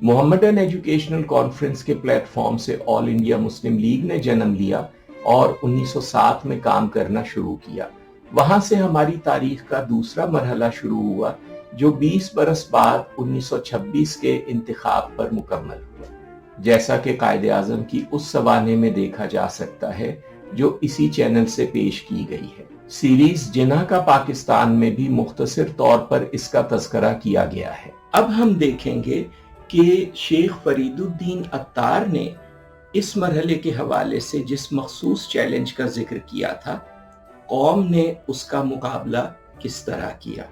Mohammedan educational conference के platform से all India Muslim league ने जन्म लिया और 1907 में काम करना शुरू किया। वहां से हमारी तारीख का दूसरा मरहला शुरू हुआ जो 20 बरस बाद 1926 के इंतखाब पर मुकम्मल हुआ, जैसा कि कायदे आज़म की उस सवाने में देखा जा सकता है जो इसी चैनल से पेश की गई है। सीरीज जिन्ना का पाकिस्तान में भी मुख्तसर तौर पर इसका तज़करा किया गया है। अब हम देखेंगे कि शेख फरीदुद्दीन अत्तार ने इस मरहले के हवाले से जिस मखसूस चैलेंज का जिक्र किया था, कौम ने उसका मुकाबला किस तरह किया।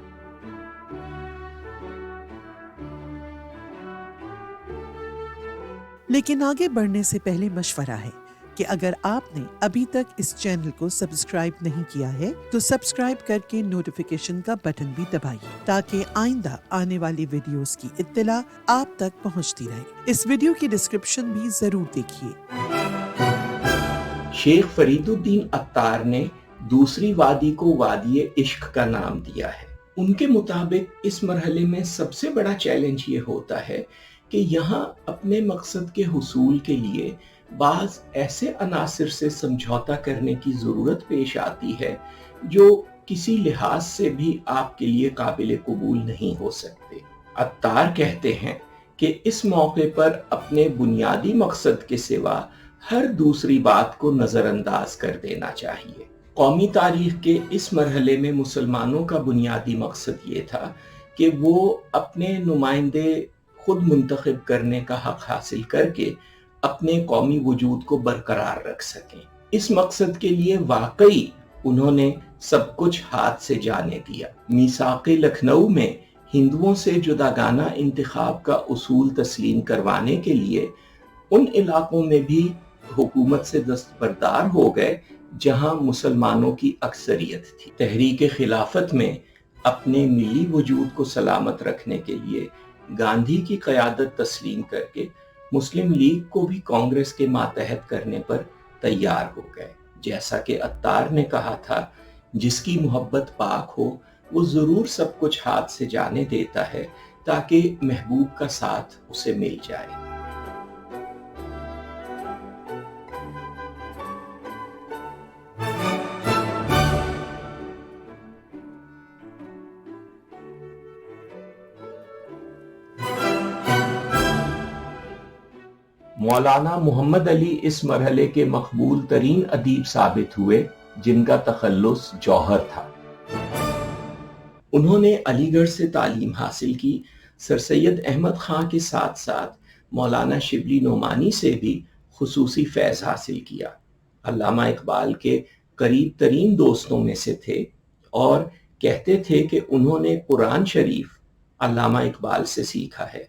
लेकिन आगे बढ़ने से पहले मशवरा है कि अगर आपने अभी तक इस चैनल को सब्सक्राइब नहीं किया है तो सब्सक्राइब करके नोटिफिकेशन का बटन भी दबाइए ताकि आइंदा आने वाली वीडियोस की इत्तला आप तक पहुंचती रहे। इस वीडियो की डिस्क्रिप्शन भी जरूर देखिए। शेख फरीदुद्दीन अत्तार ने दूसरी वादी को वादी इश्क का नाम दिया है। उनके मुताबिक इस मरहले में सबसे बड़ा चैलेंज ये होता है कि यहाँ अपने मकसद के हुसूल के लिए बाज ऐसे अनासिर से समझौता करने की जरूरत पेश आती है जो किसी लिहाज से भी आपके लिए काबिल कबूल नहीं हो सकते। अत्तार कहते हैं कि इस मौके पर अपने बुनियादी मकसद के सिवा हर दूसरी बात को नजरअंदाज कर देना चाहिए। कौमी तारीख के इस मरहले में मुसलमानों का बुनियादी मकसद ये था कि वो अपने नुमाइंदे खुद मुंतखब करने का हक हासिल करके अपने कौमी वजूद को बरकरार रख सकें। इस मकसद के लिए वाकई उन्होंने सब कुछ हाथ से जाने दिया। मीसाक़े लखनऊ में हिंदुओं से जुदागाना इंतखाब का उसूल तस्लीम करवाने के लिए उन इलाकों में भी हुकूमत से दस्तबरदार हो गए जहां मुसलमानों की अक्सरियत थी। तहरीक खिलाफत में अपने मिली वजूद को सलामत रखने के लिए गांधी की क़यादत तस्लीम करके मुस्लिम लीग को भी कांग्रेस के मातहत करने पर तैयार हो गए। जैसा कि अत्तार ने कहा था, जिसकी मोहब्बत पाक हो वो जरूर सब कुछ हाथ से जाने देता है ताकि महबूब का साथ उसे मिल जाए। मौलाना मोहम्मद अली इस मरहले के मकबूल तरीन अदीब साबित हुए जिनका तखल्लुस जौहर था। उन्होंने अलीगढ़ से तालीम हासिल की। सर सैयद अहमद खां के साथ साथ मौलाना शिबली नोमानी से भी खुसूसी फैज़ हासिल किया। अल्लामा इकबाल के करीब तरीन दोस्तों में से थे और कहते थे कि उन्होंने कुरान शरीफ अल्लामा इकबाल से सीखा है।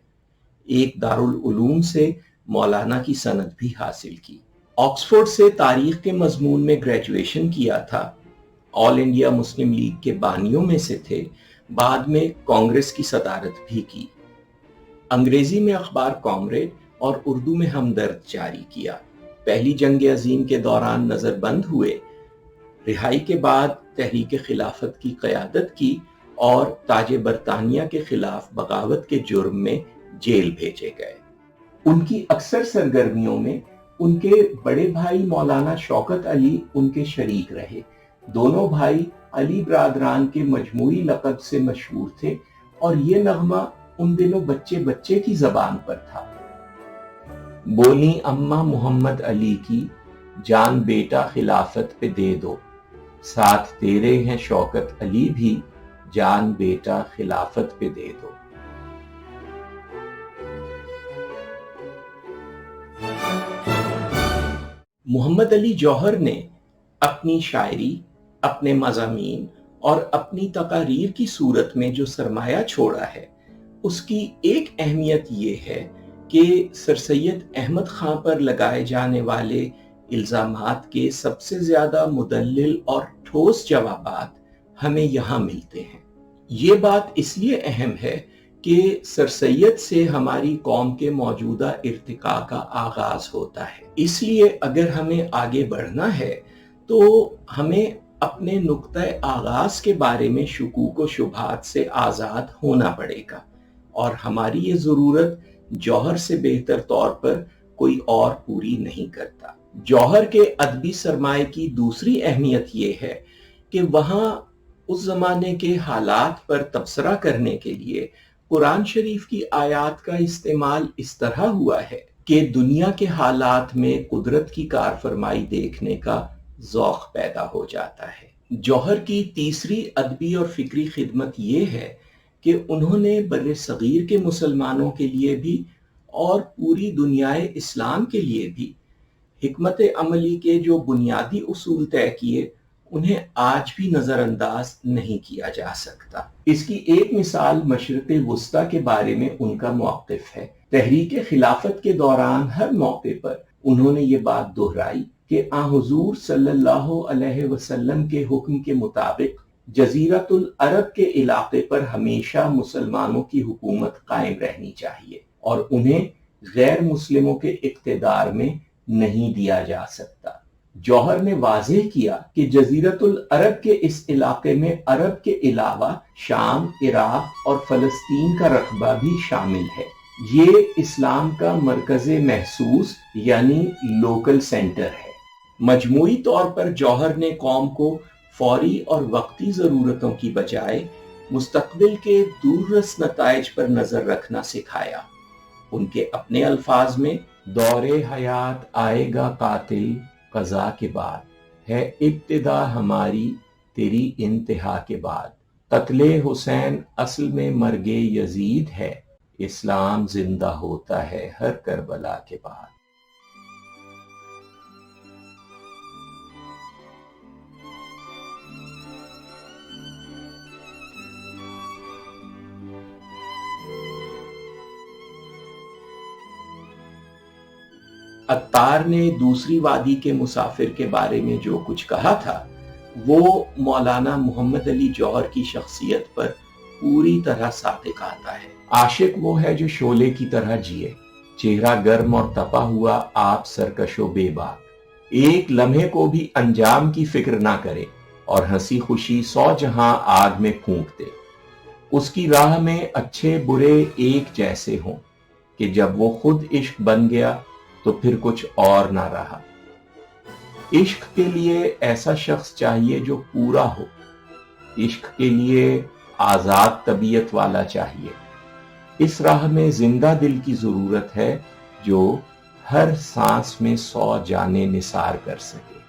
एक दारुल उलूम से मौलाना की सनद भी हासिल की। ऑक्सफोर्ड से तारीख के मजमून में ग्रेजुएशन किया था। ऑल इंडिया मुस्लिम लीग के बानियों में से थे। बाद में कांग्रेस की सदारत भी की। अंग्रेजी में अखबार कॉमरेड और उर्दू में हमदर्द जारी किया। पहली जंग अजीम के दौरान नजरबंद हुए। रिहाई के बाद तहरीक खिलाफत की क़यादत की और ताज बरतानिया के खिलाफ बगावत के जुर्म में जेल भेजे गए। उनकी अक्सर सरगर्मियों में उनके बड़े भाई मौलाना शौकत अली उनके शरीक रहे। दोनों भाई अली ब्रादरान के मजमूई लक़ब से मशहूर थे और ये नगमा उन दिनों बच्चे बच्चे की जबान पर था। बोली अम्मा मोहम्मद अली की, जान बेटा खिलाफत पे दे दो, साथ तेरे हैं शौकत अली भी, जान बेटा खिलाफत पे दे दो। मोहम्मद अली जौहर ने अपनी शायरी, अपने मज़ामीन और अपनी तकारीर की सूरत में जो सरमाया छोड़ा है उसकी एक अहमियत ये है कि सर सैयद अहमद खां पर लगाए जाने वाले इल्ज़ामात के सबसे ज़्यादा मुदल्लिल और ठोस जवाबात हमें यहाँ मिलते हैं। ये बात इसलिए अहम है कि सर सैयद से हमारी कौम के मौजूदा इर्तिका का आगाज होता है। इसलिए अगर हमें आगे बढ़ना है तो हमें अपने नुक्ता आगाज के बारे में शुकूक व शुबहात से आज़ाद होना पड़ेगा और हमारी ये ज़रूरत जौहर से बेहतर तौर पर कोई और पूरी नहीं करता। जौहर के अदबी सरमाए की दूसरी अहमियत ये है कि वहाँ उस जमाने के हालात पर तबसरा करने के लिए कुरान शरीफ की आयत का इस्तेमाल इस तरह हुआ है कि दुनिया के हालात में कुदरत की कारफरमाई देखने का ज़ौक़ पैदा हो जाता है। जौहर की तीसरी अदबी और फिक्री खिदमत ये है कि उन्होंने बर्रे सगीर के मुसलमानों के लिए भी और पूरी दुनियाए इस्लाम के लिए भी हिकमत अमली के जो बुनियादी उसूल तय किए, उन्हें आज भी नज़रअंदाज नहीं किया जा सकता। इसकी एक मिसाल मशरिक़ वुस्ता के बारे में उनका मौक़िफ़ है। तहरीक खिलाफत के दौरान हर मौके पर उन्होंने ये बात दोहराई कि हुज़ूर सल्लल्लाहु अलैहि वसल्लम के हुक्म के मुताबिक जज़ीरतुल अरब के इलाके पर हमेशा मुसलमानों की हुकूमत कायम रहनी चाहिए और उन्हें गैर मुस्लिमों के इक़्तिदार में नहीं दिया जा सकता। जौहर ने वाज़ेह किया कि जज़ीरतुल अरब के इस इलाके में अरब के अलावा शाम, इराक और फ़लस्तीन का रकबा भी शामिल है। ये इस्लाम का मरकज़े महसूस यानी लोकल सेंटर है। मजमूई तौर पर जौहर ने कौम को फौरी और वक्ती ज़रूरतों की बजाय मुस्तक़बिल के दूररस नताइज पर नज़र रखना सिखाया। उनके अपने अल्फाज में, दौरे हयात आएगा कातिल क़ज़ा के बाद, है इब्तिदा हमारी तेरी इंतहा के बाद। कत्ले हुसैन असल में मर्गे यजीद है, इस्लाम जिंदा होता है हर करबला के बाद। अत्तार ने दूसरी वादी के मुसाफिर के बारे में जो कुछ कहा था, वो मौलाना मोहम्मद अली जौहर की शख्सियत पर पूरी तरह सादिक आता है। आशिक वो है जो शोले की तरह जिए, चेहरा गर्म और तपा हुआ आप सरकशो बेबाक, एक लम्हे को भी अंजाम की फिक्र ना करे और हंसी खुशी 100 जहां आग में फूंक दे। उसकी राह में अच्छे बुरे एक जैसे हों कि जब वो खुद इश्क बन गया तो फिर कुछ और ना रहा। इश्क के लिए ऐसा शख्स चाहिए जो पूरा हो, इश्क के लिए आजाद तबीयत वाला चाहिए। इस राह में जिंदा दिल की जरूरत है जो हर सांस में 100 जाने निसार कर सके।